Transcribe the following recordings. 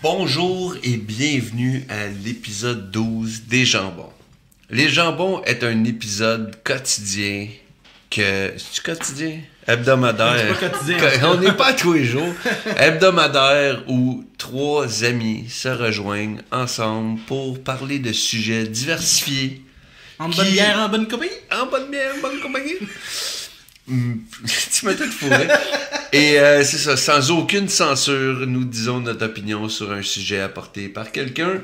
Bonjour et bienvenue à l'épisode 12 des Jambons. Les Jambons est un épisode quotidien que... C'est-tu quotidien? Hebdomadaire. C'est pas quotidien. On n'est pas tous les jours. Hebdomadaire où trois amis se rejoignent ensemble pour parler de sujets diversifiés. En bonne bière, en bonne compagnie. En bonne bière, en bonne compagnie. Tu m'as tout fourré. Et c'est ça, sans aucune censure, nous disons notre opinion sur un sujet apporté par quelqu'un.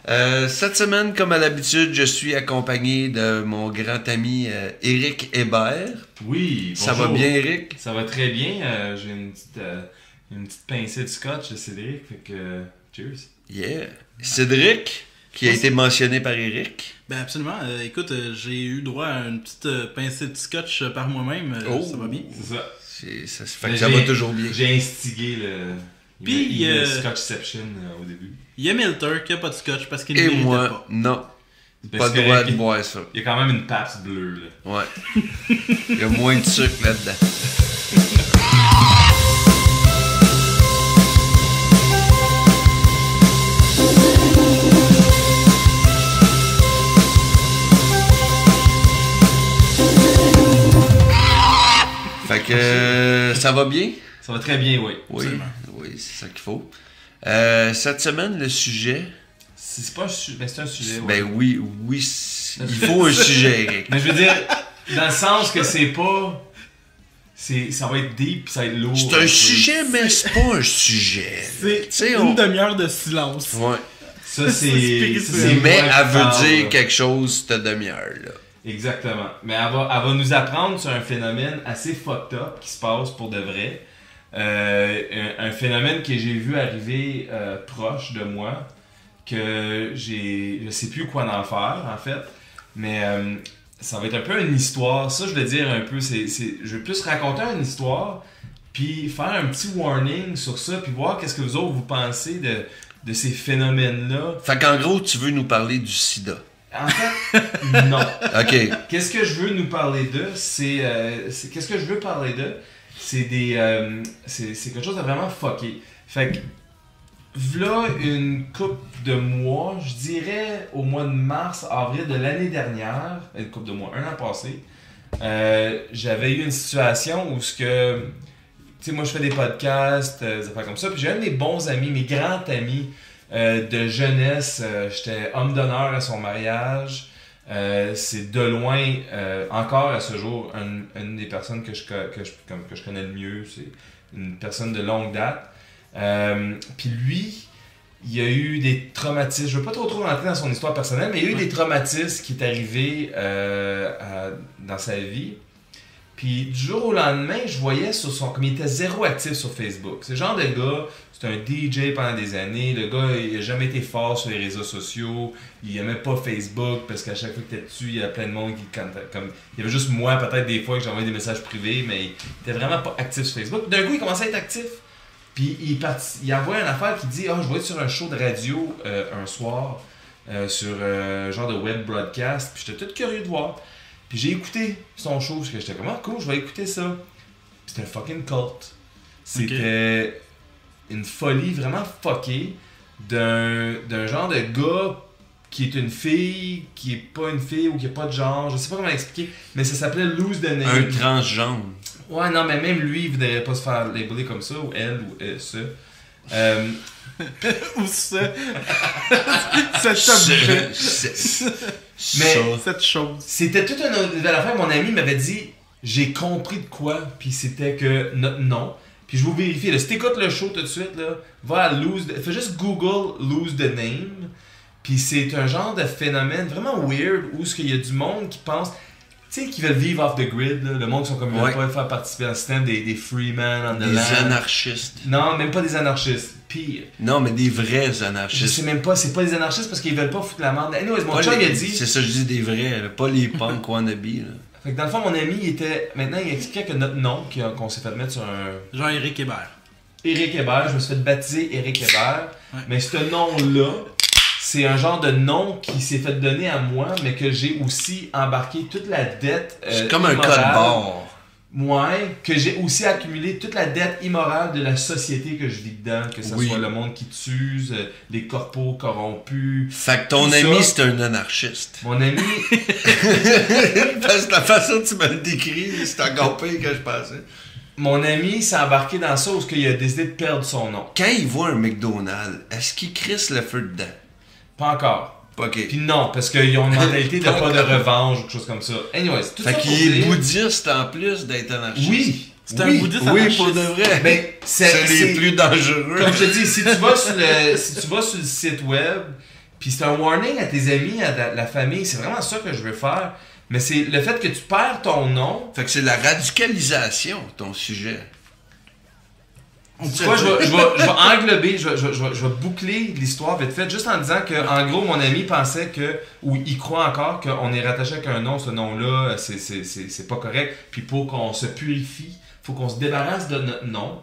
Cette semaine, comme à l'habitude, je suis accompagné de mon grand ami Éric Hébert. Oui, bonjour. Ça va bien, Éric? Ça va très bien. J'ai une petite pincée de scotch de Cédric, fait que cheers. Yeah. Cédric, qui a été mentionné par Éric. Ben absolument. Écoute, j'ai eu droit à une petite pincée de scotch par moi-même. Ça va bien. C'est ça. Ça fait que ça va toujours bien. J'ai instigé le Scotchception au début. Il y a Milter qui a pas de scotch parce qu'il ne Et méritait moi, pas. non. Parce Pas le droit de boire ça. Il y a quand même une Pabst bleue, là. Ouais. Il y a moins de sucre là-dedans. Fait que ça va bien? Ça va très bien, oui. Oui, Absolument. oui, c'est ça qu'il faut. Cette semaine, le sujet... C'est pas un sujet, ben c'est un sujet, ouais. Ben oui, il faut un sujet, Eric. Mais je veux dire, dans le sens que c'est pas... Ça va être deep, ça va être lourd. C'est un sujet, mais c'est pas un sujet. C'est T'sais, une demi-heure de silence. Ouais. Ça, c'est... Mais moi elle qui veut parle, dire là. quelque chose cette demi-heure-là. Exactement. Mais elle va nous apprendre sur un phénomène assez fucked up qui se passe pour de vrai. Un phénomène que j'ai vu arriver proche de moi, que je sais plus quoi en faire en fait, mais ça va être un peu une histoire. Ça, je veux dire un peu, je veux plus raconter une histoire, puis faire un petit warning sur ça, puis voir qu'est-ce que vous autres vous pensez de ces phénomènes-là. Fait qu'en gros, tu veux nous parler du sida. En fait, non. OK. Qu'est-ce que je veux nous parler de, qu'est-ce que je veux parler de, c'est quelque chose de vraiment fucké. Fait que, v'là une couple de mois, je dirais au mois de mars, avril de l'année dernière, une couple de mois, un an passé, j'avais eu une situation où tu sais, moi je fais des podcasts, des affaires comme ça, puis j'ai un de mes bons amis, mes grands amis, de jeunesse, j'étais homme d'honneur à son mariage. C'est de loin, encore à ce jour, une des personnes que je connais le mieux. C'est une personne de longue date. Puis lui, il y a eu des traumatismes. Je ne veux pas trop rentrer dans son histoire personnelle, mais il y a eu des traumatismes qui est arrivé dans sa vie. Puis du jour au lendemain, je voyais comme il était zéro actif sur Facebook. C'est le genre de gars, c'est un DJ pendant des années. Le gars, il n'a jamais été fort sur les réseaux sociaux. Il n'aimait pas Facebook parce qu'à chaque fois que tu étais dessus, il y a plein de monde qui... il y avait juste moi, peut-être des fois, que j'envoyais des messages privés, mais il était vraiment pas actif sur Facebook. D'un coup, il commençait à être actif. Puis il envoie une affaire qui dit « Ah, je vais être sur un show de radio un soir, sur un genre de web broadcast. » Puis j'étais tout curieux de voir. Puis j'ai écouté son show, parce que j'étais comme « Ah, cool, je vais écouter ça. » Puis c'était un fucking cult. C'était une folie vraiment fuckée d'un genre de gars qui est une fille, qui est pas une fille ou qui a pas de genre. Je sais pas comment l'expliquer, mais ça s'appelait Lose the Name. Un transgenre. Ouais, non, mais même lui, il voudrait pas se faire labeler comme ça, ou elle, ou ça. Ou ça. Cet objet. Mais Cette chose. c'était toute une nouvelle affaire. Mon ami m'avait dit, j'ai compris de quoi, puis c'était que notre nom. Puis je vous vérifie, là, si t'écoutes le show tout de suite, là, va à fais juste Google Lose the Name. Puis c'est un genre de phénomène vraiment weird où il y a du monde qui pense, tu sais, qui veulent vivre off the grid, là, le monde qui sont comme ils veulent pas faire participer au système, des freemen on the Des land. anarchistes. Non, même pas des anarchistes. Pire. Non, mais des vrais Je anarchistes. sais même pas, c'est pas des anarchistes parce qu'ils veulent pas foutre la merde. Anyways, mon Pas chum les- il a dit. C'est ça, je dis des vrais, là, pas les punks wannabe. Là. Fait que dans le fond, mon ami, maintenant, il expliquait que notre nom, qu'on s'est fait mettre sur un. Genre Éric Hébert. Éric Hébert, je me suis fait baptiser Éric Hébert. Ouais. Mais ce nom-là, c'est un genre de nom qui s'est fait donner à moi, mais que j'ai aussi embarqué toute la dette. C'est comme un code immorale. barre. Ouais, que j'ai aussi accumulé toute la dette immorale de la société que je vis dedans, que ce soit le monde qui t'use, les corpos corrompus. Fait que ton ami, c'est un anarchiste. Mon ami... Parce que la façon dont tu me le décris, c'est encore pire que je pensais. Mon ami s'est embarqué dans ça où il a décidé de perdre son nom. Quand il voit un McDonald's, est-ce qu'il crisse le feu dedans? Pas encore. Ok. Puis non, parce qu'ils ont une mentalité de pas de revanche ou quelque chose comme ça. Anyways, tout fait ça qu'il est bouddhiste en plus d'être anarchiste. Oui. C'est un bouddhiste anarchiste. Oui, pour de vrai. Mais c'est les plus dangereux. Comme je te dis, si tu vas sur le site web, puis c'est un warning à tes amis, à la famille, c'est vraiment ça que je veux faire. Mais c'est le fait que tu perds ton nom. Fait que c'est la radicalisation, ton sujet. Tu vois, je vais englober, je vais boucler l'histoire vite fait, juste en disant que, en gros, mon ami pensait que, ou il croit encore qu'on est rattaché avec un nom, ce nom-là, c'est pas correct. Puis pour qu'on se purifie, faut qu'on se débarrasse de notre nom.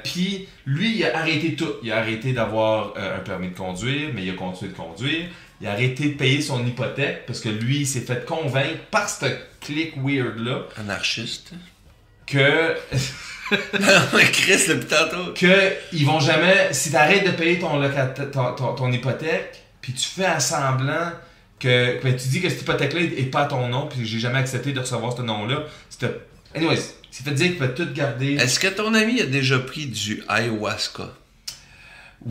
Puis lui, il a arrêté tout. Il a arrêté d'avoir un permis de conduire, mais il a continué de conduire. Il a arrêté de payer son hypothèque parce que lui, il s'est fait convaincre par ce clic weird-là. Anarchiste. Que. Non, Chris, depuis tantôt. Que ils vont jamais. Si t'arrêtes de payer ton hypothèque, puis tu fais à semblant que. Ben, tu dis que cette hypothèque-là est pas à ton nom, puis j'ai jamais accepté de recevoir ce nom-là. Anyways, c'est fait dire qu'il peut tout garder. Est-ce que ton ami a déjà pris du ayahuasca?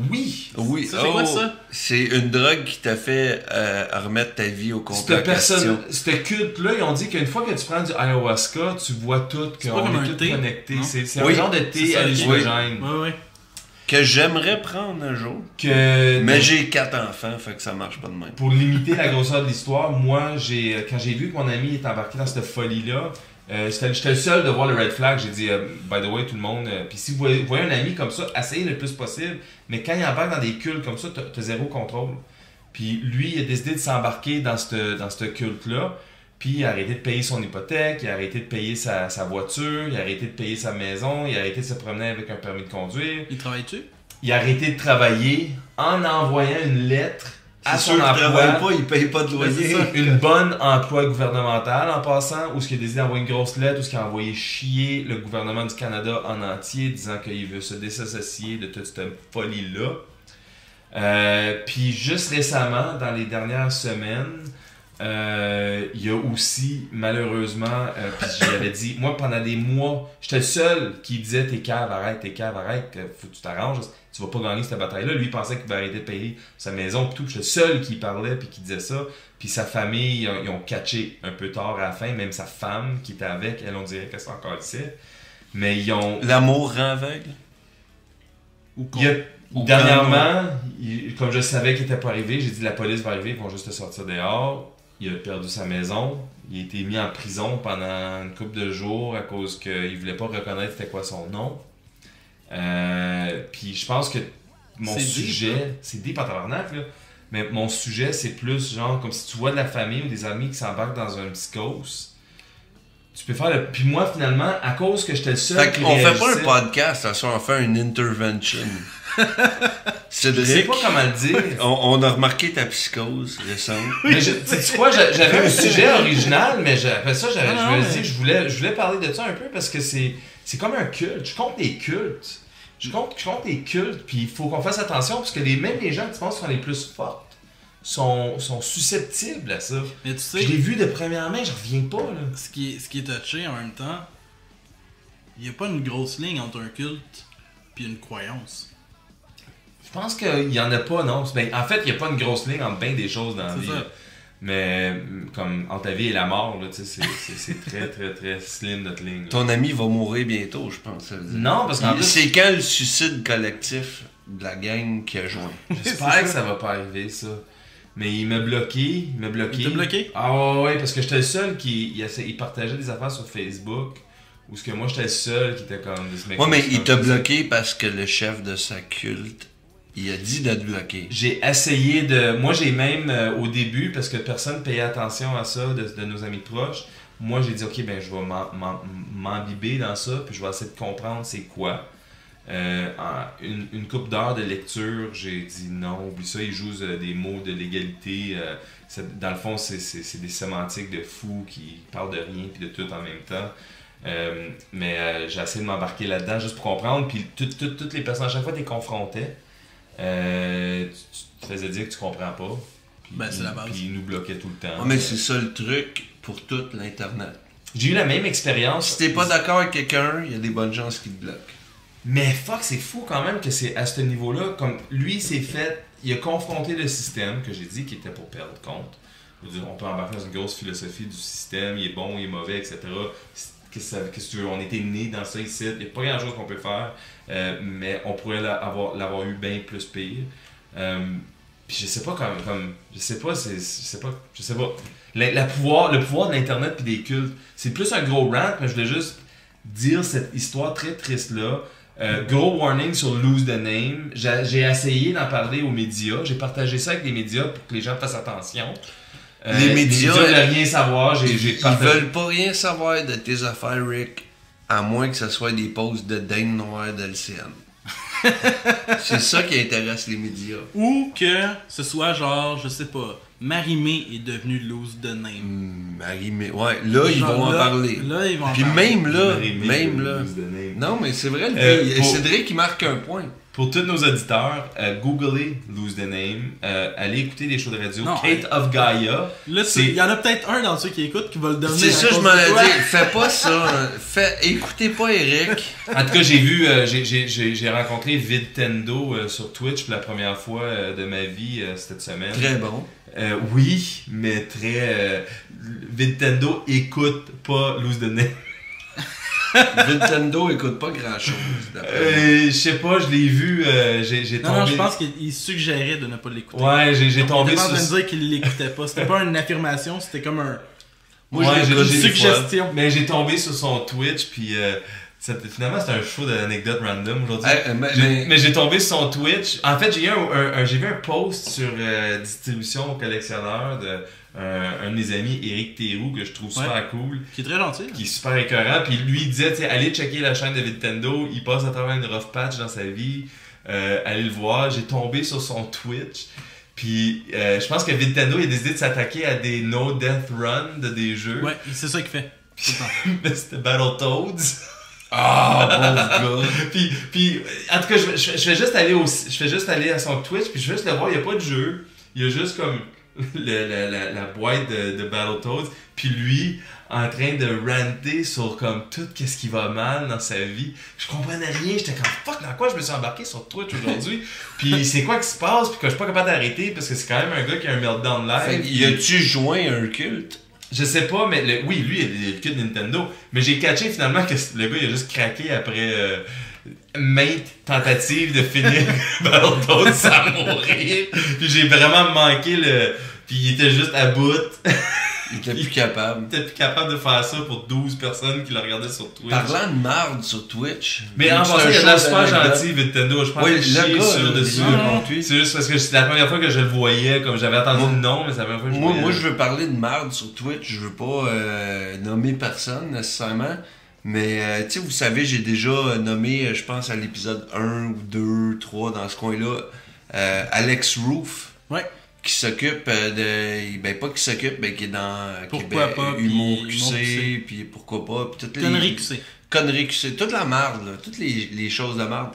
Oui. Oui. Ça, c'est quoi ça? C'est une drogue qui t'a fait remettre ta vie au compte de question. Ce culte-là, ils ont dit qu'une fois que tu prends du ayahuasca, tu vois tout, qu'on est tous connectés. C'est un genre de thé hallucinogène. Oui. Que j'aimerais prendre un jour. Mais j'ai 4 enfants, fait que ça marche pas de même. Pour limiter la grosseur de l'histoire, moi, quand j'ai vu que mon ami est embarqué dans cette folie-là, j'étais le seul de voir le red flag. J'ai dit, by the way, tout le monde. Puis si vous voyez un ami comme ça, essayez le plus possible. Mais quand il embarque dans des cultes comme ça, t'as zéro contrôle. Puis lui, il a décidé de s'embarquer dans ce culte-là. Puis il a arrêté de payer son hypothèque, il a arrêté de payer sa voiture, il a arrêté de payer sa maison, il a arrêté de se promener avec un permis de conduire. Il travaille-tu? Il a arrêté de travailler en envoyant une lettre à son emploi. Il travaille pas, il paye pas de loyer. Une bonne emploi gouvernemental en passant, où ce qu'il a décidé d'envoyer une grosse lettre, où ce qu'il a envoyé chier le gouvernement du Canada en entier, disant qu'il veut se désassocier de toute cette folie-là. Puis juste récemment, dans les dernières semaines, il y a aussi, malheureusement, puis j'avais dit, moi pendant des mois, j'étais le seul qui disait t'es cave, arrête, faut que tu t'arranges, tu vas pas gagner cette bataille-là. Lui, il pensait qu'il va arrêter de payer sa maison, puis tout. J'étais le seul qui parlait, puis qui disait ça. Puis sa famille, ils ont catché un peu tard à la fin, même sa femme qui était avec, elle, on dirait qu'elle s'est encore ici. Mais ils ont. L'amour rend aveugle? Dernièrement, comme je savais qu'il n'était pas arrivé, j'ai dit la police va arriver, ils vont juste te sortir dehors. Il a perdu sa maison. Il a été mis en prison pendant une couple de jours à cause qu'il ne voulait pas reconnaître c'était quoi son nom. Puis je pense que mon sujet, c'est deep en tabarnak, là. Mais mon sujet, c'est plus genre comme si tu vois de la famille ou des amis qui s'embarquent dans un psychose. Tu peux faire le. Puis moi, finalement, à cause que j'étais le seul. Fait qu'on fait pas un podcast, on fait une intervention. Cédric, je sais pas comment le dire. On a remarqué ta psychose récente. Mais sais-tu quoi, j'avais un sujet original, mais après ça, je me suis dit, je voulais parler de ça un peu parce que c'est comme un culte. Je compte les cultes. Je compte les cultes, puis il faut qu'on fasse attention parce que même les gens que tu penses sont les plus fortes sont susceptibles à ça. Mais tu sais, je l'ai vu de première main, je reviens pas. Là. Ce qui est touché en même temps, il n'y a pas une grosse ligne entre un culte et une croyance. Je pense qu'il n'y en a pas, non. Ben, en fait, il n'y a pas une grosse ligne entre bien des choses dans la vie. Mais comme entre la vie et la mort, là, c'est très, très, très slim notre ligne. Là. Ton ami va mourir bientôt, je pense. Ça veut dire. Non, parce qu'en plus... C'est quand le suicide collectif de la gang qui a joint? J'espère que ça va pas arriver, ça. Mais il m'a bloqué. Il t'a bloqué? Ah ouais, parce que j'étais le seul il partageait des affaires sur Facebook. Ou ce que moi, j'étais le seul qui était comme... Ouais, mais il t'a bloqué parce que le chef de sa culte... Il a dit de te bloquer. J'ai essayé de... Moi, j'ai même, au début, parce que personne payait attention à ça de nos amis proches, moi, j'ai dit, OK, ben je vais m'imbiber dans ça, puis je vais essayer de comprendre c'est quoi. Une couple d'heures de lecture, j'ai dit non, oublie ça, ils jouent des mots de l'égalité. Dans le fond, c'est des sémantiques de fous qui parlent de rien puis de tout en même temps. Mais j'ai essayé de m'embarquer là-dedans juste pour comprendre. Puis toutes les personnes, à chaque fois que tu les confrontais, tu te faisais dire que tu comprends pas. Puis, Ben, c'est la base. Puis ils nous bloquaient tout le temps. mais c'est ça le truc pour tout l'Internet. J'ai eu la même expérience. Si t'es pas d'accord avec quelqu'un, il y a des bonnes chances qu'il te bloque. Mais fuck, c'est fou quand même que c'est à ce niveau-là. Comme lui, il a confronté le système que j'ai dit qu'il était pour perdre compte. Je veux dire, on peut embarquer dans une grosse philosophie du système, il est bon, il est mauvais, etc. Qu'est-ce que tu veux? On était nés dans ça ici, il n'y a pas grand chose qu'on peut faire, mais on pourrait l'avoir eu bien plus pire. Puis je sais pas je sais pas. Le pouvoir de l'internet puis des cultes, c'est plus un gros rant, mais je voulais juste dire cette histoire très triste là. Gros warning sur Lose the Name. J'ai essayé d'en parler aux médias, j'ai partagé ça avec les médias pour que les gens fassent attention. Les médias veulent rien savoir. Ils veulent pas rien savoir de tes affaires, Rick, à moins que ce soit des posts de Dame Noire de LCN. C'est ça qui intéresse les médias. Ou que ce soit genre, je sais pas, Marie-Mé est devenue Lose the Name. Marie-Mé, ouais, là, ils vont en parler. Là, ils vont en Puis parler. même là, Lose the Name. Non, mais c'est vrai, pour- Cédric, il marque un point. Pour tous nos auditeurs, googlez Lose the Name, allez écoutez des shows de radio. Non, Kate of Gaia. Là, il y en a peut-être un dans ceux qui écoutent qui va le devenir. C'est ça, à je cause m'en de ai toi. dit. Fais pas ça. Écoutez pas Eric. En tout cas, j'ai vu, j'ai rencontré Vidtendo sur Twitch pour la première fois de ma vie cette semaine. Très bon. Oui, mais très. Vidtendo écoute pas Lose the Name. Nintendo écoute pas grand chose. Je sais pas, je l'ai vu, j'ai tombé. Non, je pense qu'il suggérait de ne pas l'écouter. Ouais, j'ai Il tombé était en train de sur. dire qu'il l'écoutait pas. C'était pas une affirmation, c'était comme un. Moi, Ouais, j'ai une des suggestion. fois. Mais j'ai tombé sur son Twitch, puis finalement, c'était un show d'anecdotes random aujourd'hui. Mais j'ai tombé sur son Twitch. En fait, j'ai vu un post sur distribution aux collectionneurs de un de mes amis, Éric Théroux, que je trouve super cool. Qui est très gentil. Qui est super écœurant. Puis lui, il disait, allez checker la chaîne de Nintendo. Il passe à travers une rough patch dans sa vie. Allez le voir. J'ai tombé sur son Twitch. Puis je pense que Nintendo a décidé de s'attaquer à des no death run de des jeux. Ouais, c'est ça qu'il fait. Tout le temps. C'était Battletoads. Ah, pauvre gars. puis en tout cas, je fais juste aller à son Twitch, puis je vais juste le voir, il n'y a pas de jeu. Il y a juste comme la boîte de Battletoads, puis lui en train de ranter sur comme tout qu'est-ce qui va mal dans sa vie. Je comprenais rien, j'étais comme fuck, dans quoi je me suis embarqué sur Twitch aujourd'hui? Puis c'est quoi qui se passe, puis que je suis pas capable d'arrêter parce que c'est quand même un gars qui a un meltdown live. Y a-tu joint un culte? Je sais pas, mais oui, lui, il est le cul de Nintendo. Mais j'ai catché finalement que le gars, il a juste craqué après maintes tentatives de finir Battletoads sans mourir. Puis j'ai vraiment manqué le. Puis il était juste à bout. Il était plus capable. Il était plus capable de faire ça pour 12 personnes qui le regardaient sur Twitch. Parlant de marde sur Twitch. Mais en passant, il a l'air super gentil, Nintendo. Je pense Oui, que je le gars, sur dessus. c'est C'est juste parce que c'est la première fois que je le voyais, comme j'avais entendu le nom, mais c'est la première fois que je le voyais. Moi, je veux parler de marde sur Twitch. Je veux pas nommer personne nécessairement. Mais, tu sais, vous savez, j'ai déjà nommé, je pense, à l'épisode 1 ou 2, 3, dans ce coin-là, Alex Roof. Ouais. Qui s'occupe de. Ben, pas qui s'occupe, mais qui est dans. Pourquoi Québec, pas, Humour puis QC, puis pourquoi pas. Puis toutes Conneries QC. Conneries QC. Toute la marde, là. Toutes les choses de marde.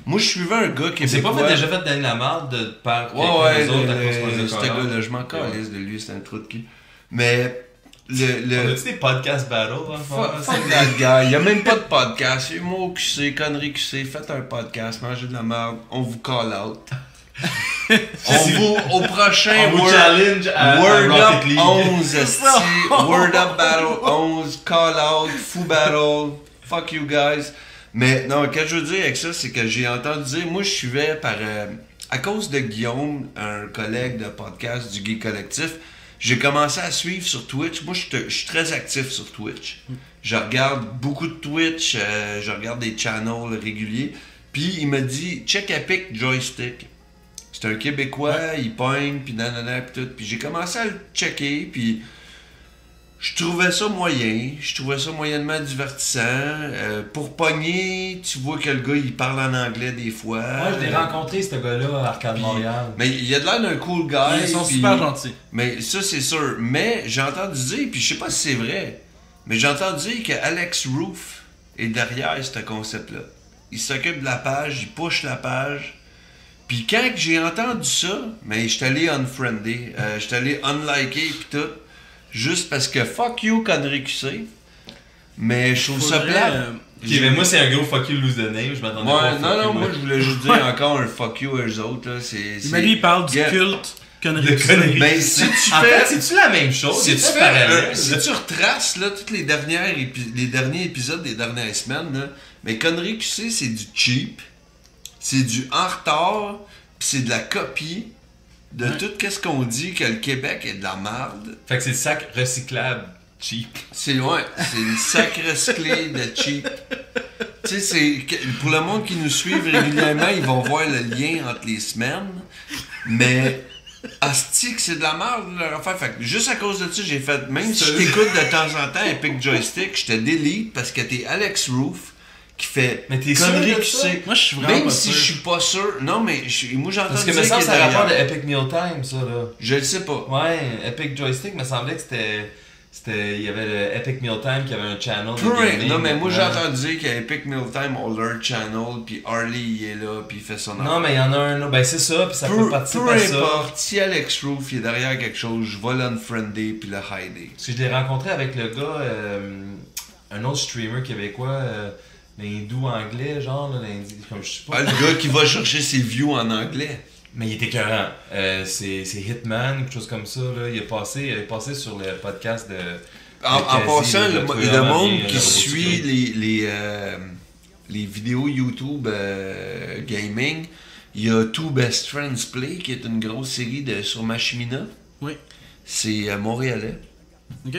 Moi, je suivais un gars qui C'est pas déjà fait donner la marde de par quelqu'un ouais, d'autre à cause de ce gars-là, je m'en calisse de lui, c'est un trou de cul. Mais. On a-tu des podcast battles? Fuck that guy. Il y a même pas de podcast. Humour QC, Conneries QC. Faites un podcast, mangez de la merde. On vous call out. Au prochain on vous challenge à Word Up Rocket League. 11 esti, Word Up Battle 11, Call Out, Foo Battle, fuck you guys. Mais non, ce que je veux dire avec ça, c'est que j'ai entendu dire, moi je suivais à cause de Guillaume, un collègue de podcast du Gay Collectif, j'ai commencé à suivre sur Twitch. Moi je suis très actif sur Twitch. Je regarde beaucoup de Twitch, je regarde des channels réguliers. Puis il m'a dit, check Epic Joystick. C'est un Québécois, il pogne, puis nanana, puis tout. Puis j'ai commencé à le checker, puis je trouvais ça moyen. Je trouvais ça moyennement divertissant. Pour pogner, tu vois que le gars, il parle en anglais des fois. Ouais, je l'ai rencontré, ce gars-là, à Arcade Montréal. Mais il a de l'air d'un cool guy. Ils sont puis- super gentils. Mais ça, c'est sûr. Mais j'ai entendu dire, puis je sais pas si c'est vrai, Mais j'ai entendu dire que Alex Roof est derrière ce concept-là. Il s'occupe de la page, il push la page. Puis quand j'ai entendu ça, mais j'étais allé unfriender, j'étais allé unliker pis tout. Juste parce que fuck you, connerie QC. Mais je trouve ça Faudrait, plate. Ok, mais moi c'est un gros fuck you lose the name, je m'attendais pas à Ouais, fuck non, you, moi je voulais juste dire encore un fuck you à eux autres. Là. Mais lui, il parle du Yeah. culte connerie. De conneries. Ben, si tu En fais. fait, c'est-tu la même chose? Si tu, C'est-tu fais parallèle? si tu retraces là, tous les derniers épisodes des dernières semaines, là, mais connerie QC, c'est du cheap, c'est du en retard, pis c'est de la copie de tout ce qu'on dit que le Québec est de la merde. Fait que c'est le sac recyclable cheap. C'est le sac recyclé de cheap. Tu sais, pour le monde qui nous suit régulièrement, ils vont voir le lien entre les semaines, mais asti que c'est de la merde leur affaire. Fait que juste à cause de ça, j'ai fait, même si je t'écoute de temps en temps Epic Joystick, je te delete parce que t'es Alex Roof qui fait Mais t'es sûr connerie de qui ça? sait. Moi, je suis vraiment Même pas si sûr. je suis pas sûr. Non, mais moi j'entends Parce que dire me semble qu'il que est c'est un rapport de derrière. Epic Mealtime, ça, là. Je le sais pas. Ouais, Epic Joystick, me semblait que c'était... Il y avait le Epic Mealtime qui avait un channel de gaming. Non, mais moi j'ai Ouais. entendu dire qu'à Epic Mealtime on leur channel, puis Harley il est là, puis il fait son Non, mais il y en a un autre. Ben, c'est ça, puis ça peut peu participer à ça. importe, si Alex Roof il est derrière quelque chose, je vais l'unfriender puis le hider. Parce que je l'ai rencontré avec le gars, un autre streamer québécois, l'hindou anglais, genre, là, comme je sais pas. Ah, le gars qui va chercher ses views en anglais. Mais il était écœurant. C'est Hitman, quelque chose comme ça, là. Il est passé sur le podcast de... En Quasi, passant, le le vraiment monde bien, qui le suit robotique. les vidéos YouTube gaming, il y a Two Best Friends Play, qui est une grosse série sur Machimina. Oui. C'est montréalais. Ok.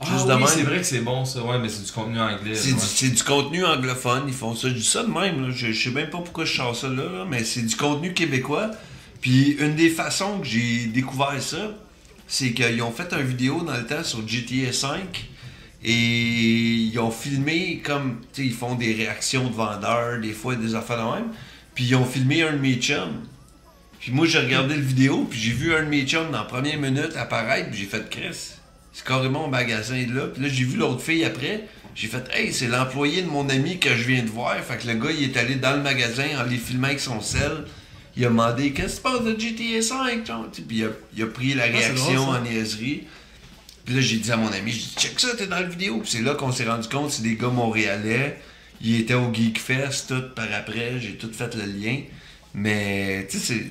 Ah Juste de oui, même. c'est vrai que c'est bon, ça. Ouais, mais c'est du contenu anglais. C'est ouais. c'est du contenu anglophone, ils font ça. Je dis ça de même, là. Je sais même pas pourquoi je sors ça là, mais c'est du contenu québécois. Puis une des façons que j'ai découvert ça, c'est qu'ils ont fait une vidéo dans le temps sur GTA V et ils ont filmé comme, tu sais, ils font des réactions de vendeurs, des fois des affaires de même. Puis ils ont filmé un de mes chums. Puis moi j'ai regardé le vidéo, puis j'ai vu un de mes chums dans la première minute apparaître, puis j'ai fait Chris. C'est carrément mon magasin de là. Puis là, j'ai vu l'autre fille après. J'ai fait, hey, c'est l'employé de mon ami que je viens de voir. Fait que le gars, il est allé dans le magasin en les filmant avec son sel. Il a demandé, qu'est-ce qui se passe de GTA 5? Puis il a pris la c'est réaction drôle, ça. en niaiserie. Puis là, j'ai dit à mon ami, j'ai dit, check ça, t'es dans la vidéo. Puis c'est là qu'on s'est rendu compte, c'est des gars montréalais. Ils étaient au Geek Fest, tout par après. J'ai tout fait le lien. Mais, tu sais,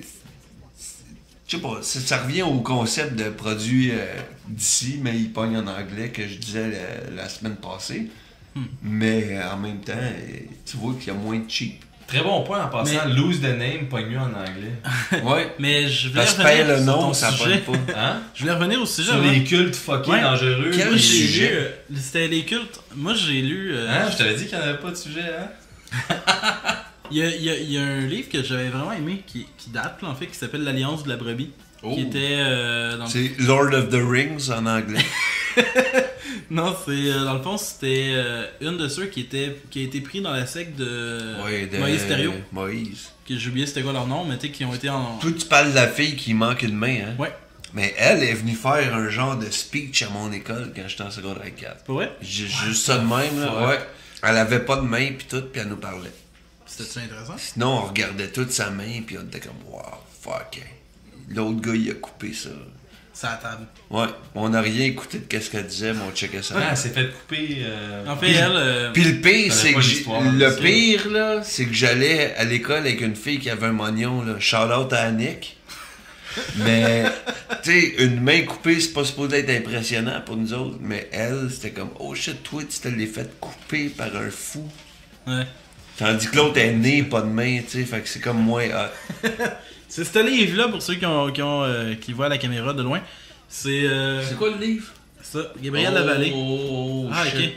je sais pas, ça revient au concept de produits d'ici, mais ils pognent en anglais, que je disais la semaine passée. Mais en même temps, tu vois qu'il y a moins de cheap. Très bon point en passant. Lose the name, pas mieux en anglais. Ouais. Mais je voulais Parce que paye revenir le sur nom, ton ça sujet. pogne pas. Hein? Je voulais revenir au sujet. Sur avant. les cultes fuckés Ouais. dangereux. Quel Moi, j'ai sujet? lu, c'était les cultes. Moi, j'ai lu. Hein? Je t'avais dit qu'il n'y en avait pas de sujet, hein? Il y a un livre que j'avais vraiment aimé qui date, là, en fait, qui s'appelle L'Alliance de la brebis. Oh. Qui était dans le... C'est Lord of the Rings en anglais. Non, c'est dans le fond, c'était une de ceux qui a été pris dans la secte de Ouais, de Moïse Thériault. Moïse. Que j'ai oublié c'était quoi leur nom, mais tu sais, qui ont été en. Toi, tu parles de la fille qui manque une main, hein? Ouais. Mais elle est venue faire un genre de speech à mon école quand j'étais en secondaire 4. Pas vrai? J'ai juste ça de même, là. Ouais. Elle avait pas de main pis tout, pis elle nous parlait. C'était intéressant? Sinon, on regardait toute sa main pis on était comme, wow, fuck. L'autre gars, il a coupé ça. C'est à la table. Ouais. On n'a rien écouté de qu'est-ce qu'elle disait, mais on checkait ça. Ah, elle s'est fait couper. En fait, elle. Puis le pire, T'avais c'est pas que l'histoire, le là, pire, là, c'est que j'allais à l'école avec une fille qui avait un mognon, là. Shout out à Annick. Mais, tu sais, une main coupée, c'est pas supposé être impressionnant pour nous autres. Mais elle, c'était comme, oh shit, toi, tu te l'es fait couper par un fou. Ouais. Tandis que l'autre est né, pas de main, tu sais, fait que c'est comme moins hot. C'est ce livre-là, pour ceux qui voient la caméra de loin. C'est. quoi le livre? Ça, Gabriel Lavallée. Oh, Ah, shit. ok.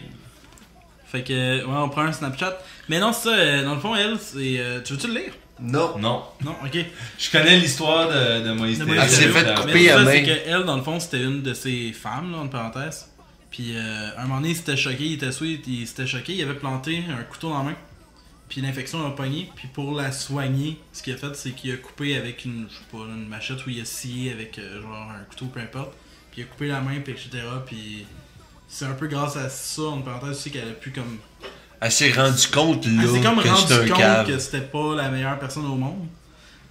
Fait que, ouais, on prend un Snapchat. Mais non, c'est ça, dans le fond, elle, c'est. Tu veux-tu le lire? Non. Non. Non, ok. Je connais l'histoire de Moïse De Thériault. Elle s'est fait Mais couper c'est à ça, main. c'est qu'elle, dans le fond, c'était une de ses femmes, là, en parenthèse. Puis, un moment donné, il s'était choqué, il était sweet, il s'était choqué, il avait planté un couteau dans la main. Puis l'infection l'a pogné, puis pour la soigner, ce qu'il a fait, c'est qu'il a coupé avec une, je sais pas, une machette où il a scié avec genre un couteau, peu importe. Puis il a coupé la main, puis etc. Puis c'est un peu grâce à ça, en parenthèse aussi, qu'elle a pu comme... Elle s'est rendue compte là Elle s'est comme que c'était un rendu compte cave. que c'était pas la meilleure personne au monde.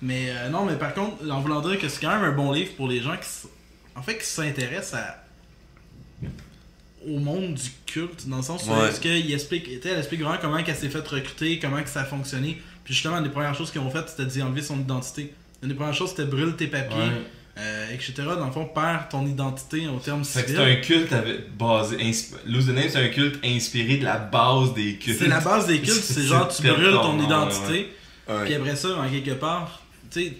Mais non, mais par contre, en voulant dire que c'est quand même un bon livre pour les gens qui s'intéressent au monde du culte, dans le sens où elle explique vraiment comment elle s'est fait recruter, comment que ça a fonctionné. Puis justement, une des premières choses qu'ils ont faites, c'était d'enlever son identité. Une des premières choses, c'était brûle tes papiers. Etc. Dans le fond, perds ton identité au terme civil. Fait que c'est un culte basé. Lose the Name, c'est un culte inspiré de la base des cultes. C'est la base des cultes, c'est genre tu brûles ton identité. Ouais. Puis après ça, en quelque part, tu sais,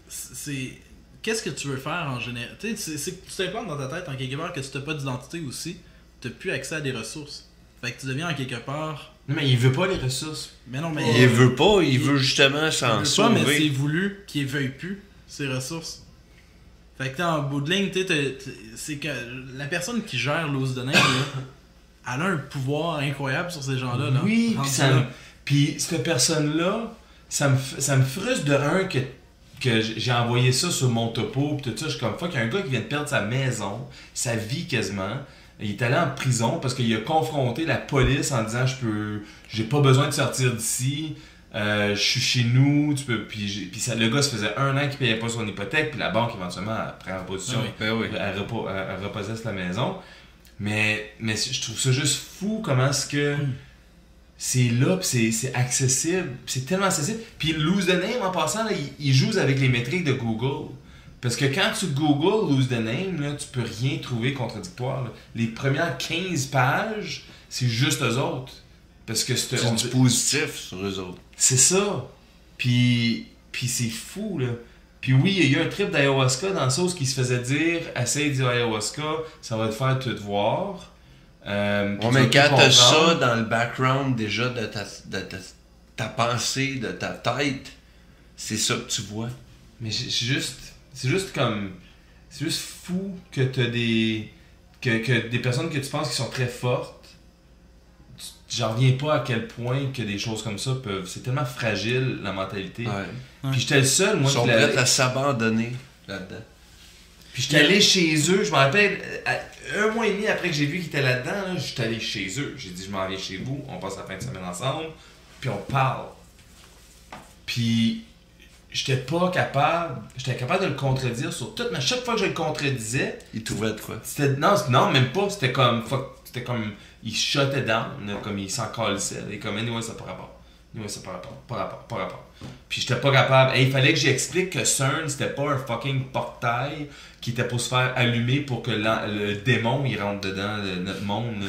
c'est. Qu'est-ce que tu veux faire en général? Tu sais, c'est que tu t'implantes dans ta tête en quelque part que si t'as pas d'identité aussi, t'as plus accès à des ressources. Fait que tu deviens en quelque part. Non, mais il veut pas les ressources. Mais non, mais. Il veut pas, il veut justement s'en il veut pas, sauver. mais c'est voulu qu'il veuille plus ses ressources. Fait que en bout de ligne, c'est que la personne qui gère Lose the Name, là, elle a un pouvoir incroyable sur ces gens-là. Là, oui, puis cette personne-là, ça me frustre de un que j'ai envoyé ça sur mon topo, pis tout ça, je suis comme fuck, il y a un gars qui vient de perdre sa maison, sa vie quasiment. Il est allé en prison parce qu'il a confronté la police en disant j'ai pas besoin de sortir d'ici. Je suis chez nous, tu peux. Puis le gars, ça faisait 1 an qu'il payait pas son hypothèque, puis la banque éventuellement elle prend en position, elle repossède la maison. Mais je trouve ça juste fou comment est-ce que c'est là, puis c'est accessible, puis c'est tellement accessible. Puis Lose the Name en passant, là, il joue avec les métriques de Google. Parce que quand tu googles Lose the Name, là, tu peux rien trouver contradictoire. Là. Les premières 15 pages, c'est juste eux autres. Parce que c'est du positif sur eux autres. C'est ça. Puis c'est fou, là. Puis oui, il y a eu un trip d'ayahuasca dans le sauce qui se faisait dire « Essaye du ayahuasca, ça va te faire tout voir. » mais quand t'as ça dans le background déjà de ta pensée, de ta tête, c'est ça que tu vois. Mais c'est juste comme... C'est juste fou que t'as des personnes que tu penses qui sont très fortes. J'en reviens pas à quel point que des choses comme ça peuvent... C'est tellement fragile, la mentalité. Ouais. Puis j'étais le seul, moi, ils sont prêts à s'abandonner là-dedans. Puis j'étais allé chez eux, je me rappelle, 1 mois et demi après que j'ai vu qu'ils étaient là-dedans, là, j'étais allé chez eux. J'ai dit, je m'en viens chez vous, on passe la fin de semaine ensemble, puis on parle. Puis j'étais capable de le contredire sur tout, mais à chaque fois que je le contredisais... Ils trouvaient de quoi? Non, même pas, c'était comme... Il shuttait down, là, comme il s'en calissait. Et comme, anyway, ça n'a pas rapport. Pas rapport. Puis j'étais pas capable. Il fallait que j'explique que CERN, c'était pas un fucking portail qui était pour se faire allumer pour que le démon il rentre dedans notre monde.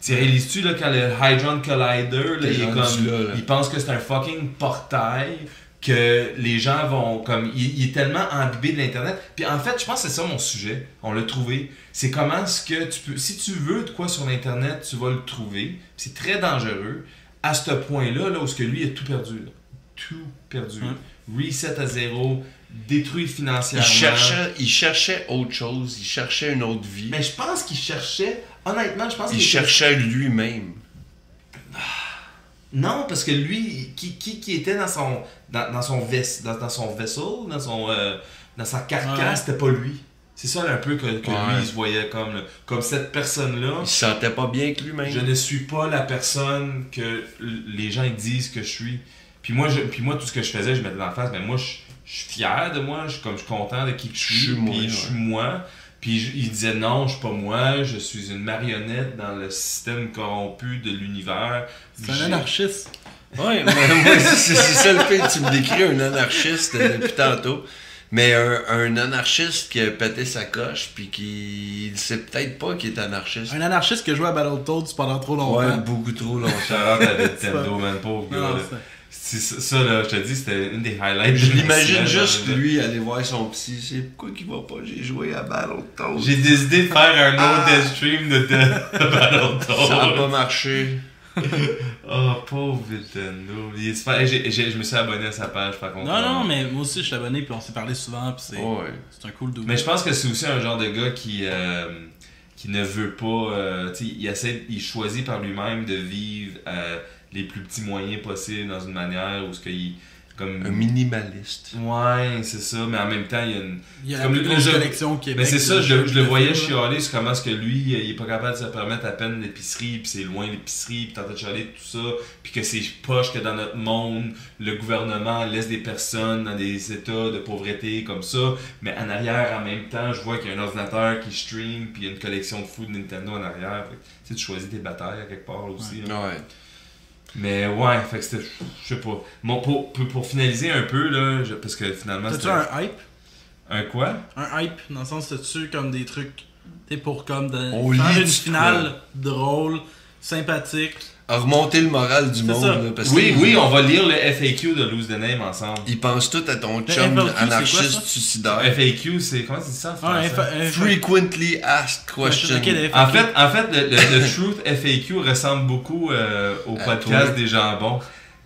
Tu réalises-tu là, quand le Hadron Collider, là, il pense que c'est un fucking portail, que les gens vont comme il est tellement imbibé de l'internet. Puis en fait, je pense que c'est ça mon sujet. On l'a trouvé. C'est comment est-ce que tu peux, si tu veux de quoi sur l'internet, tu vas le trouver. C'est très dangereux à ce point-là, là où ce que lui il a tout perdu. Là. Tout perdu. Reset à zéro, détruit financièrement. Il cherchait autre chose. Il cherchait une autre vie. Mais je pense qu'il cherchait. Honnêtement, je pense qu'il cherchait lui-même. Non, parce que lui, qui était dans son vaisseau, dans sa carcasse, c'était pas lui. C'est ça un peu que lui, il se voyait comme cette personne-là. Il se sentait pas bien avec lui-même. Je ne suis pas la personne que les gens disent que je suis. Puis moi, tout ce que je faisais, je mettais en face, mais moi, je suis fier de moi, je suis content de qui je suis, je suis moi. Puis il disait non, je suis pas moi, je suis une marionnette dans le système corrompu de l'univers. C'est un anarchiste. Ouais, moi c'est ça le fait, tu me décris un anarchiste depuis tantôt. Mais un anarchiste qui a pété sa coche, puis qui ne sait peut-être pas qu'il est anarchiste. Un anarchiste qui a joué à Battletoads pendant trop longtemps. Ouais, beaucoup trop longtemps. Charlotte à Nintendo, man, pauvre gars. Ça, là, je te dis, c'était une des highlights. Je l'imagine juste lui aller voir son psy. C'est pourquoi qu'il va pas? J'ai joué à Battletoads. J'ai décidé de faire un autre death stream de Battletoads. Ça n'a pas marché. Oh, pauvre Nintendo. Je me suis abonné à sa page, par contre. Non, mais moi aussi, je suis abonné, puis on s'est parlé souvent, puis c'est un cool double. Mais je pense que c'est aussi un genre de gars qui ne veut pas... il choisit par lui-même de vivre les plus petits moyens possibles dans une manière où il comme... Un minimaliste. Ouais, c'est ça, mais en même temps, il y a une... Il y a la comme plus le grosse jeu- collection au Québec. Mais c'est ça, de je le voyais films, là. chialer sur comment est-ce que lui, il est pas capable de se permettre à peine l'épicerie, puis c'est loin l'épicerie, puis t'entends chialer tout ça, puis que c'est poche que dans notre monde, le gouvernement laisse des personnes dans des états de pauvreté comme ça, mais en arrière, en même temps, je vois qu'il y a un ordinateur qui stream, puis il y a une collection de fous de Nintendo en arrière. Fait que, tu sais, tu choisis tes batailles à quelque part là, aussi. là. Ouais. Mais ouais, fait que c'était, je sais pas. Bon, pour finaliser un peu, là, parce que finalement T'as-tu c'était... un hype? Un quoi? Un hype, dans le sens, t'as-tu comme des trucs, t'es pour comme On faire lit une du finale drôle, sympathique. À remonter le moral du C'est monde. ça. Là, parce Oui, que oui, on va lire le FAQ de Lose the Name ensemble. Ils pensent tout à ton Le chum FAQ, c'est quoi, anarchiste ça? suicidaire. FAQ, c'est... Comment c'est ça en Ah, français? Frequently asked questions. Ok, le En FAQ. fait, le Truth FAQ ressemble beaucoup au À podcast toi. des jambons.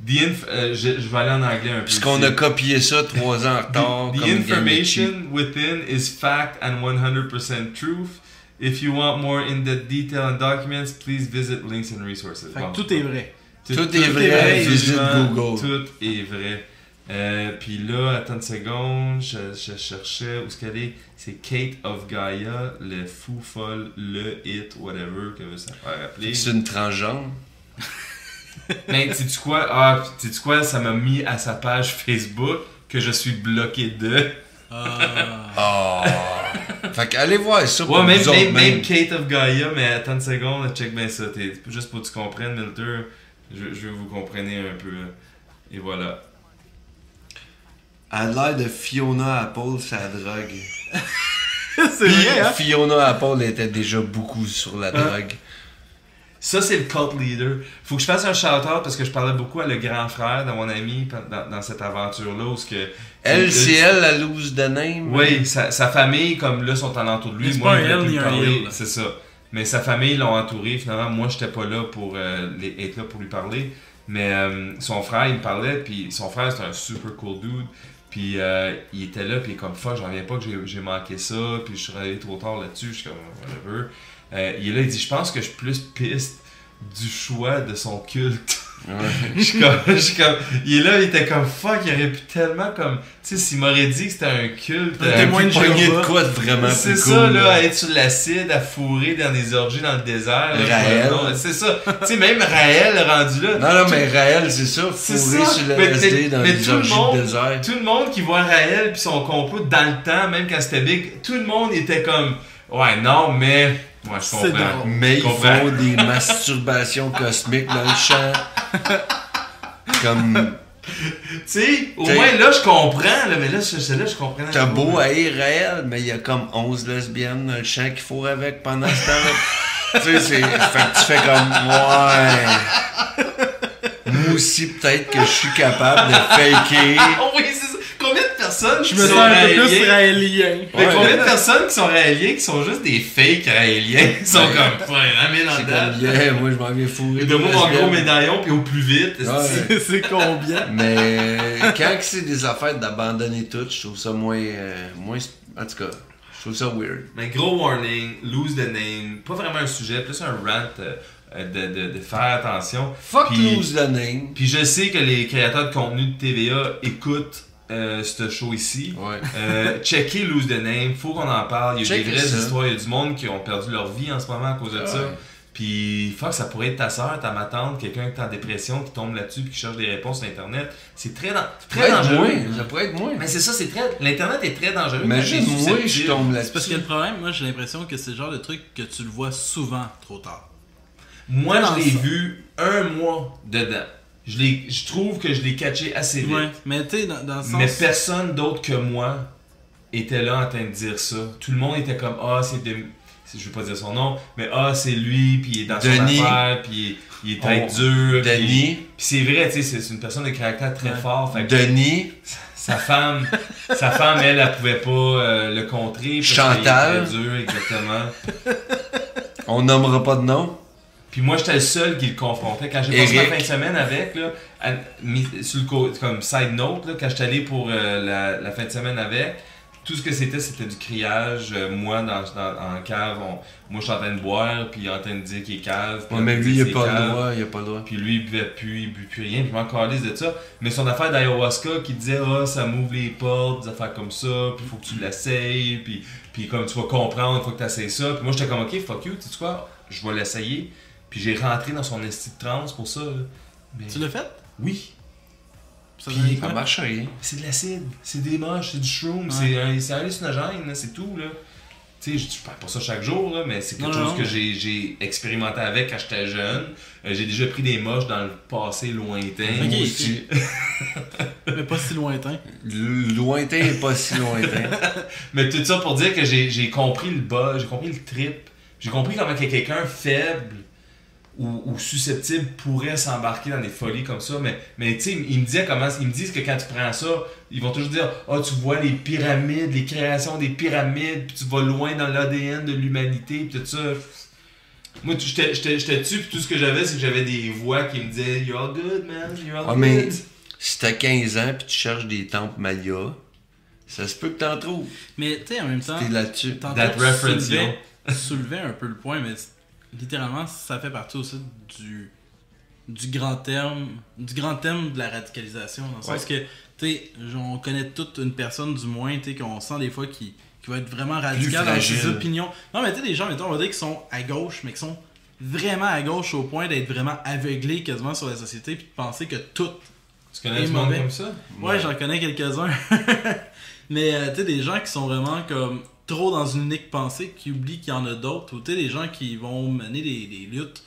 Je vais aller en anglais un peu. Puisqu'on a copié ça 3 ans en retard. The comme information within is fact and 100% truth. If you want more in-depth detail and documents, please visit links and resources. Fait Bon. que tout est vrai. Tout est vrai, visite absolument, Google. Tout est vrai. Puis là, attends une seconde, je cherchais où est-ce qu'elle est. C'est Kate of Gaia, le fou folle, le hit, whatever, que veut ça faire appeler. C'est une transgenre. Mais sais-tu quoi? Ah, sais-tu quoi? Ça m'a mis à sa page Facebook que je suis bloqué de. Ah. Oh. Fait qu'allez voir ça pour Ouais, même, vous autres, même, même. même Kate of Gaia, mais attends une seconde, check bien ça. Juste pour que tu comprennes, Milter, je veux que vous compreniez un peu. Et voilà. Elle a l'air de Fiona Apple, sa drogue. C'est Puis vrai, hein? Fiona Apple était déjà beaucoup sur la drogue. Ça, c'est le cult leader. Faut que je fasse un shout-out parce que je parlais beaucoup à le grand frère de mon ami dans cette aventure-là. Où ce que, Elle, c'est elle, la loose de name. Oui, sa famille, comme là, sont alentour de lui. Mais c'est Moi, pas il un voulait elle plus ni un parler. il. C'est ça. Mais sa famille l'ont entouré. Finalement, moi, j'étais pas là pour être là pour lui parler. Mais son frère, il me parlait. Puis son frère, c'était un super cool dude. Puis il était là. Puis il est comme fuck, j'en reviens pas que j'ai manqué ça. Puis je suis arrivé trop tard là-dessus. Je suis comme whatever. Il est là, il dit je pense que je suis plus piste du choix de son culte. Ouais. je suis comme, il est là, il était comme fuck, il aurait pu tellement comme, tu sais, s'il m'aurait dit que c'était un culte, Un témoin de Pogné Jéhovah. de quoi de vraiment c'est plus ça cool, là, à être sur l'acide, à fourrer dans des orgies dans le désert. là, Raël. non, c'est ça. Tu sais, même Raël rendu là. Non, non, mais Raël, c'est ça. C'est Fourré ça. sur le Mais- LSD dans mais les tout le orgies monde- de désert. Tout le monde qui voit Raël puis son complot dans le temps, même quand c'était big, tout le monde était comme, ouais, non, mais, ouais, je C'est comprends. drôle. Mais ils Comprends. font des masturbations cosmiques dans le champ. Comme. Tu sais, au T'sais- moins là, je comprends, là, mais là, je comprends. T'as beau haïr Raël, mais il y a comme 11 lesbiennes dans le champ qu'il faut avec pendant ce temps-là. Tu sais, fait que tu fais comme. Ouais. Moi aussi, peut-être que je suis capable de faker. Ah oui, c'est ça. Combien de personnes Je qui me sont sens un peu plus raéliens? raélien. Mais Ouais. combien de personnes qui sont raéliens qui sont juste des fakes raéliens? Ils sont Ouais. comme, ouais, ramène dans C'est le comme date. bien, moi je m'en viens fourrer. De moi des mon gros lesbiennes. médaillon, puis au plus vite. Ouais. C'est combien? Mais quand c'est des affaires d'abandonner tout, je trouve ça moins. En tout cas, je trouve ça weird. Mais gros warning, lose the name. Pas vraiment un sujet, plus un rant de faire attention. Fuck Puis- lose the name. Puis je sais que les créateurs de contenu de TVA écoutent ce show ici. Ouais. Checker Lose the Name, faut qu'on en parle. Il y a Checker des vraies ça. histoires, il y a du monde qui ont perdu leur vie en ce moment à cause de ça. Ouais. Puis fuck, ça pourrait être ta soeur, ta tante, quelqu'un qui est en dépression, qui tombe là-dessus puis qui cherche des réponses sur internet. C'est très, Ça très pourrait être dangereux. moins. Ça pourrait être moins. Mais c'est ça, c'est très. L'internet est très dangereux. Imagine, Quand t'es moi, je susceptible. tombe C'est parce que là-dessus. le problème, moi j'ai l'impression que c'est le genre de truc que tu le vois souvent trop tard. Moi, Dans je l'ai ça. vu un mois dedans. Je trouve que je l'ai catché assez vite. Ouais, mais tu sais, dans le sens. Mais personne d'autre que moi était là en train de dire ça. Tout le monde était comme ah je veux pas dire son nom, mais ah c'est lui, puis il est dans Denis. son affaire, puis il est tête dure. Denis. Puis c'est vrai, tu sais, c'est une personne de caractère très Ouais. fort. Fait que Denis. sa femme, elle pouvait pas le contrer. Parce Chantal. qu'il est très dur, exactement. On nommera pas de nom. Puis moi, j'étais le seul qui le confrontait. Quand j'ai passé ma Eric. fin de semaine avec, là, sur le comme side note, là, quand j'étais allé pour la fin de semaine avec, tout ce que c'était du criage. Moi, en cave, moi je suis en train de boire, puis il est en train de dire qu'il est cave. Ouais, mais lui, il a pas le droit, il a pas le droit. Puis lui, il buvait plus, il buvait plus rien, puis je m'en calisse de ça. Mais son affaire d'ayahuasca qui disait, ça m'ouvre les portes, des affaires comme ça, puis il faut que tu l'essayes, puis comme tu vas comprendre, il faut que tu essayes ça. Puis moi, j'étais comme, ok, fuck you, tu sais quoi, je vais l'essayer. Puis j'ai rentré dans son esti de transe pour ça. Là. Mais... Tu l'as fait? Oui. Ça Puis, donne Ça marche rien. c'est de l'acide, c'est des moches, c'est du shroom, Ouais. c'est hallucinogène, là, c'est tout. Là. Tu sais, je parle pas ça chaque jour, là, mais c'est quelque Non, chose non. que j'ai expérimenté avec quand j'étais jeune. J'ai déjà pris des moches dans le passé lointain. Ok. Moi aussi. Mais pas si lointain. Lointain est pas si lointain. Mais tout ça pour dire que j'ai compris le bas, j'ai compris le trip. J'ai compris comment que quelqu'un faible ou susceptible pourrait s'embarquer dans des folies comme ça. Mais tu sais, ils me disent que quand tu prends ça, ils vont toujours dire « Ah, tu vois les pyramides, les créations des pyramides, puis tu vas loin dans l'ADN de l'humanité, puis tout ça. » Moi, j'étais dessus, puis tout ce que j'avais, c'est que j'avais des voix qui me disaient « You're all good, man, you're all Ouais, mais good. » si t'as 15 ans pis tu cherches des temples Maya, ça se peut que t'en trouves. Mais tu sais, en même temps, T'es là-dessus. tantôt, That tu reference, soulevais un peu le point, mais littéralement, ça fait partie aussi du grand thème de la radicalisation. Dans le sens que, tu sais, on connaît toute une personne, du moins, tu sais, qu'on sent des fois qui va être vraiment radical dans ses fragile. opinions. Non, mais tu sais, des gens, mettons, on va dire, qui sont à gauche, mais qui sont vraiment à gauche au point d'être vraiment aveuglés quasiment sur la société, puis de penser que tout. Tu connais Et du monde mauvais. comme ça? Ouais, j'en connais quelques-uns. Mais tu sais, des gens qui sont vraiment comme trop dans une unique pensée, qui oublient qu'il y en a d'autres, ou tu sais, des gens qui vont mener des luttes.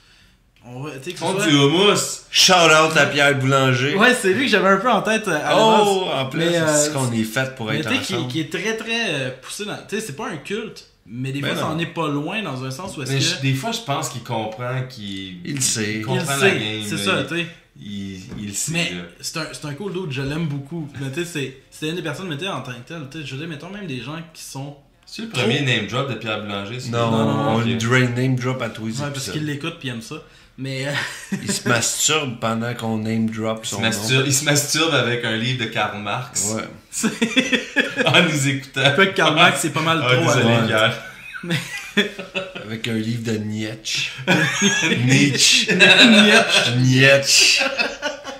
On va, tu sais, que ce Font soit- du hummus! Shout out à Pierre Boulanger. Ouais, c'est lui que j'avais un peu en tête à la Oh, base. en plus, Mais, c'est qu'on est fait pour Mais être tu sais, ensemble. qui est très très poussé dans. Tu sais, c'est pas un culte, mais des Ben fois, ça non. en est pas loin dans un sens où est-ce Mais que. des fois, je pense qu'il comprend qu'il... Il le sait. Il Il comprend le la sait, game, c'est là. ça, tu sais. Il sait, Mais là. c'est un cool dude, je l'aime beaucoup. Mais tu sais, c'est une des personnes, mais tu sais, en tant que tel, tu sais, je veux dire, mettons même des gens qui sont. C'est le premier name drop de Pierre Boulanger? c'est- Non, non, on ok. le drain name drop à tous les Ouais, parce épisodes. qu'il l'écoute puis il aime ça. Mais. Il se masturbe pendant qu'on name drop son nom. Il se masturbe avec un livre de Karl Marx Ouais. en nous écoutant. Peut que Karl Marx, c'est pas mal Ah, trop désolé, à Pierre. Avec un livre de Nietzsche. Nietzsche. Nietzsche. Nietzsche.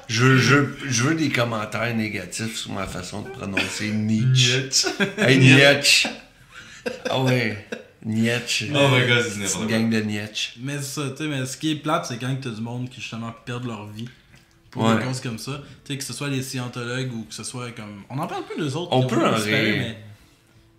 Je veux des commentaires négatifs sur ma façon de prononcer Nietzsche. Hey, Nietzsche. Ah ouais. Nietzsche. Oh my god, c'est C'est n'importe une quoi. gang de Nietzsche. Mais c'est ça, tu sais, mais ce qui est plate, c'est quand t'as du monde qui justement perdent leur vie pour Ouais. des causes comme ça. Tu sais, que ce soit les scientologues ou que ce soit comme. On en parle plus d'eux autres. On qui peut ont en disparu, rire. mais-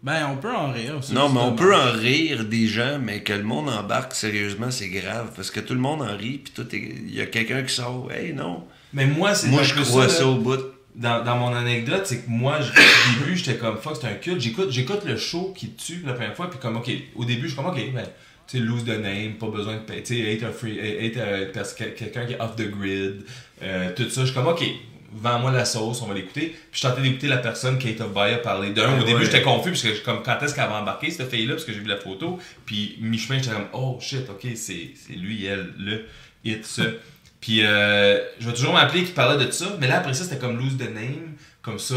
Ben, on peut en rire aussi. Non, mais on justement. peut en rire des gens, mais que le monde embarque sérieusement, c'est grave. Parce que tout le monde en rit, puis il y a quelqu'un qui sort. Hey, non. Mais moi, c'est Moi, un je peu crois là. ça au bout. Dans mon anecdote, c'est que moi, au début, j'étais comme fuck, c'est un culte. J'écoute le show qui tue la première fois, puis comme ok, au début, je suis comme ok, ben, tu sais, lose the name, pas besoin de payer, tu sais, quelqu'un qui est off the grid, tout ça. Je suis comme ok, vends-moi la sauce, on va l'écouter. Puis je tentais d'écouter la personne Kate of Baya parler d'un. Au Ouais. début, j'étais confus, parce que comme quand est-ce qu'elle va embarquer cette fille-là, parce que j'ai vu la photo. Puis mi-chemin, j'étais comme oh shit, ok, c'est lui, elle, le, it, ça. Puis je vais toujours m'appeler qui parlait de ça, mais là après ça c'était comme lose the name, comme ça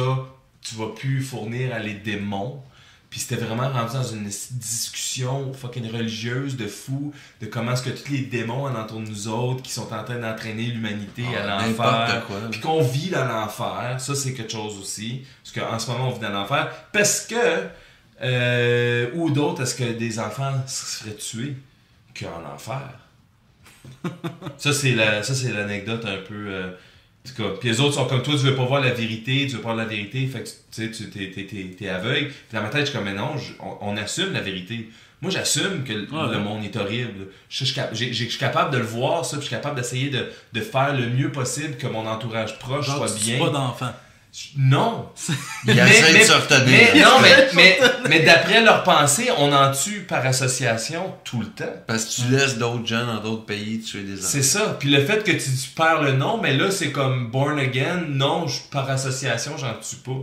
tu vas plus fournir à les démons. Puis c'était vraiment rendu dans une discussion fucking religieuse de fou, de comment est-ce que tous les démons alentour de nous autres qui sont en train d'entraîner l'humanité à l'enfer, N'importe quoi. puis qu'on vit dans l'enfer, ça c'est quelque chose aussi, parce qu'en ce moment on vit dans l'enfer, parce que, ou d'autres, est-ce que des enfants se feraient tuer qu'en enfer? Ça, c'est l'anecdote un peu. En tout cas, puis les autres sont comme toi, tu veux pas voir la vérité, tu veux pas voir la vérité, fait que tu sais, t'es aveugle. Puis dans ma tête, je suis comme, mais non, on assume la vérité. Moi, j'assume que le monde est horrible. Je suis capable de le voir, ça, puis je suis capable d'essayer de faire le mieux possible que mon entourage proche Genre, soit tu bien. tues pas d'enfants. Non! Il essaie de se retenir. Mais d'après leur pensée, on en tue par association tout le temps. Parce que tu laisses d'autres gens dans d'autres pays tuer des enfants. C'est ça. Puis le fait que tu perds le nom, mais là, c'est comme born again. Non, par association, j'en tue pas.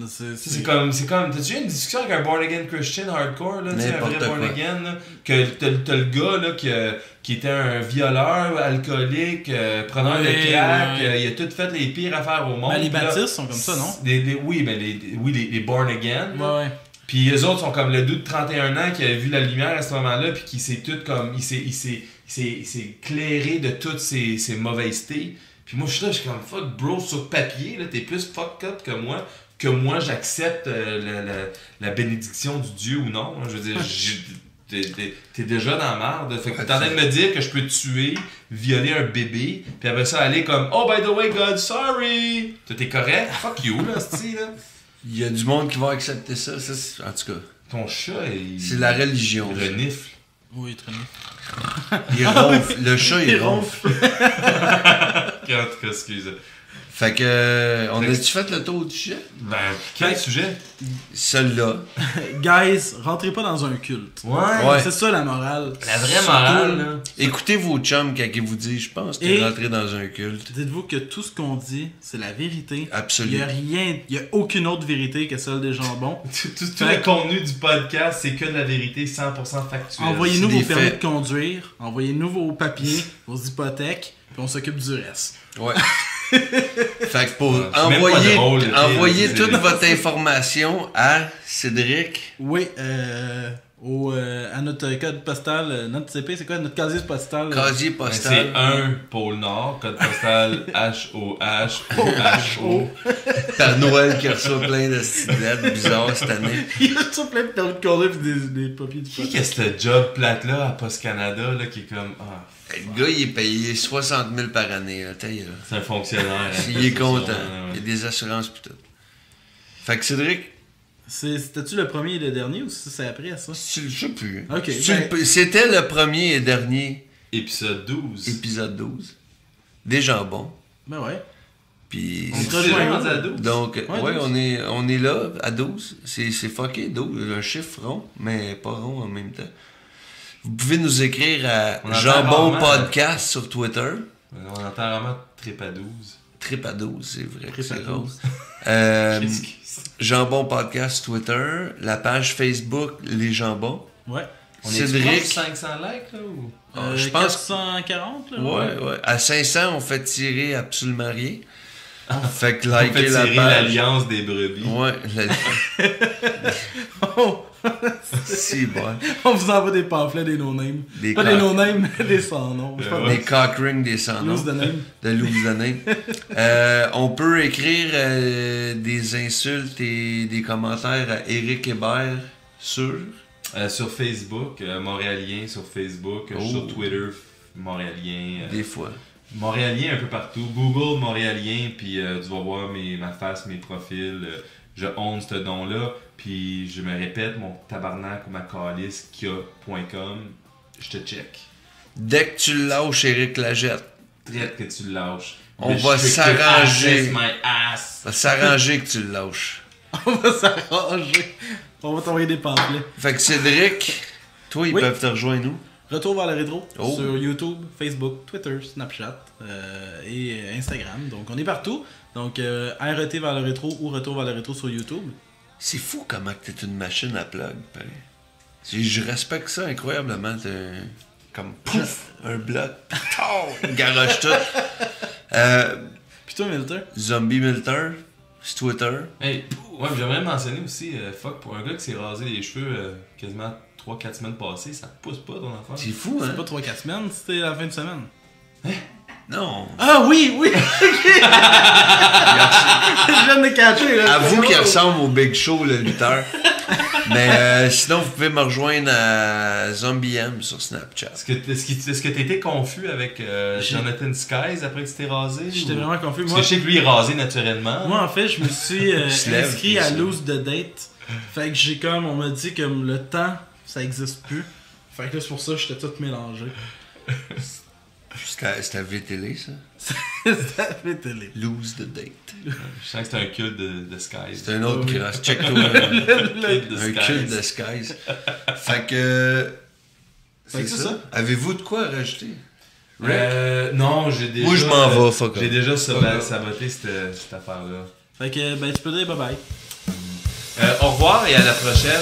C'est comme. T'as-tu eu une discussion avec un born again Christian hardcore, là? Tu sais, un vrai N'importe born quoi. again, là? Que t'as le gars, là, qui était un violeur, alcoolique, preneur Ouais, de crack. ouais. Il a tout fait les pires affaires au monde. Ben, les Puis là, baptistes sont comme ça, non? oui, les born again. là. Ouais, ouais. Puis eux autres sont comme le dude de 31 ans qui a vu la lumière à ce moment-là, puis qui s'est tout comme. Il s'est clairé de toutes ses mauvaisetés. Puis moi, je suis là, je suis comme fuck, bro, sur papier, là, t'es plus fucked up que moi, j'accepte la bénédiction du Dieu ou non. Je veux dire, t'es déjà dans la merde. Fait que t'es en train de me dire que je peux tuer, violer un bébé, puis après ça, aller comme oh, by the way, God, sorry! T'es correct? Fuck you, là, c'ti, là. Il y a du monde qui va accepter ça, en tout cas. Ton chat, c'est la religion. Il renifle. Oui, très bien. Il ronfle. Le chat, il ronfle. En tout cas, excusez. Fait que, on a-tu fait le tour du sujet? Ben, quel sujet? Celui-là. Guys, rentrez pas dans un culte. Ouais. C'est ça la morale. La vraie morale, là. Écoutez vos chums quand ils vous disent, je pense que t'es rentré dans un culte. Dites-vous que tout ce qu'on dit, c'est la vérité. Absolument. Il y a aucune autre vérité que celle des jambons. Tout le contenu du podcast, c'est que de la vérité 100% factuelle. Envoyez-nous vos des permis faits. de conduire, envoyez-nous vos papiers, vos hypothèques, puis on s'occupe du reste. Ouais. Fait que pour c'est même pas drôle, envoyer c'est- toute votre information à Cédric. Oui, à notre code postal, notre CP, c'est quoi? Notre casier postal. Casier Ben, postal. c'est un pôle Nord, code postal HOH. Père Noël qui reçoit plein de lettres bizarres cette année. Il y a toujours plein de permis de conduire et des papiers du Qui postal. a ce job plate-là à Post Canada, là, qui est comme. Ah, Le gars, il est payé 60 000 par année. Là. c'est un fonctionnaire. hein, Il est content. ouais. Il y a des assurances pis tout. Fait que Cédric, C'était-tu le premier et le dernier ou c'est après ça? je sais plus. Ok, C'était le premier et dernier Épisode 12. épisode 12. Des jambons. Ben ouais. Puis On se C'est rejoint rendu où? à 12. donc, ouais, 12. on est là à 12. C'est fucké, 12. Un chiffre rond, mais pas rond en même temps. Vous pouvez nous écrire à On entend Jambon rarement. Podcast sur Twitter. On entend vraiment trip à 12. Trip à 12, c'est vrai que Trip à c'est 12. rose. J'excuse. Jambon Podcast Twitter. La page Facebook Les Jambons. Ouais. On est Cédric. 500 likes, là, ou? Je pense 440, là? Ouais. À 500, on fait tirer absolument rien. Fait que On fait likez la tirer page. l'alliance des brebis. Ouais, Oh, si bon. on vous envoie des pamphlets, des no-names. Des Pas cock- des no-names, mais des sans-noms. Je sais pas. Des cock rings, des sans Loose de name. de loose de name. On peut écrire des insultes et des commentaires à Éric Hébert sur... Sur Facebook, Montréalien sur Facebook, Oh. sur Twitter, Montréalien. Des fois. Montréalien un peu partout. Google Montréalien, puis tu vas voir ma face, mes profils. Je honte ce nom-là, puis je me répète, mon tabarnak ou ma calice kia.com, je te check. Dès que tu le lâches, Éric Lagette, Traite que tu le lâches. On Bitch, va je fais que s'arranger. access my ass. va s'arranger que tu le lâches. On va s'arranger. On va t'envoyer des pamphlets. Fait que Cédric, toi, ils Oui. peuvent te rejoindre où? Retour vers le rétro Oh. sur YouTube, Facebook, Twitter, Snapchat et Instagram. Donc on est partout. Donc RET vers le rétro ou Retour vers le rétro sur YouTube. C'est fou comment que t'es une machine à plug, pareil. Je respecte ça incroyablement. T'es comme pouf, un bloc, pis garoche tout. Puis toi, Milter? Zombie Milter, c'est Twitter. Hey, ouais, mais j'aimerais mentionner aussi, fuck, pour un gars qui s'est rasé les cheveux quasiment 3-4 semaines passées, ça pousse pas ton affaire. C'est fou, hein? C'est pas 3-4 semaines, c'était la fin de semaine. Non. Ah oui, oui! Je viens de catcher, là. Avoue qu'il ressemble au Big Show, le lutteur. Mais sinon, vous pouvez me rejoindre à Zombie M sur Snapchat. Est-ce que t'étais confus avec Jonathan Skies après que tu t'es rasé? J'étais ou- vraiment confus. Parce Moi, que je sais que lui il est rasé naturellement. moi, en fait, je me suis se lève, inscrit puis à ça. Lose the Date. Fait que j'ai comme, on m'a dit que le temps, ça existe plus. Fait que là, c'est pour ça que j'étais tout mélangé. C'était VTL, ça. Ça fait télé. Lose the date. Je sens que c'est un culte de Skies. C'est un autre Oui. cross. Check-toi. Culte de Un Skies. culte de Skies. Fait que. Fait que c'est ça. Avez-vous de quoi rajouter? Non, j'ai déjà. Moi, je m'en vais, fuck off. J'ai déjà Fuck off. saboté cette affaire-là. Fait que, ben, tu peux dire bye bye. Au revoir et à la prochaine.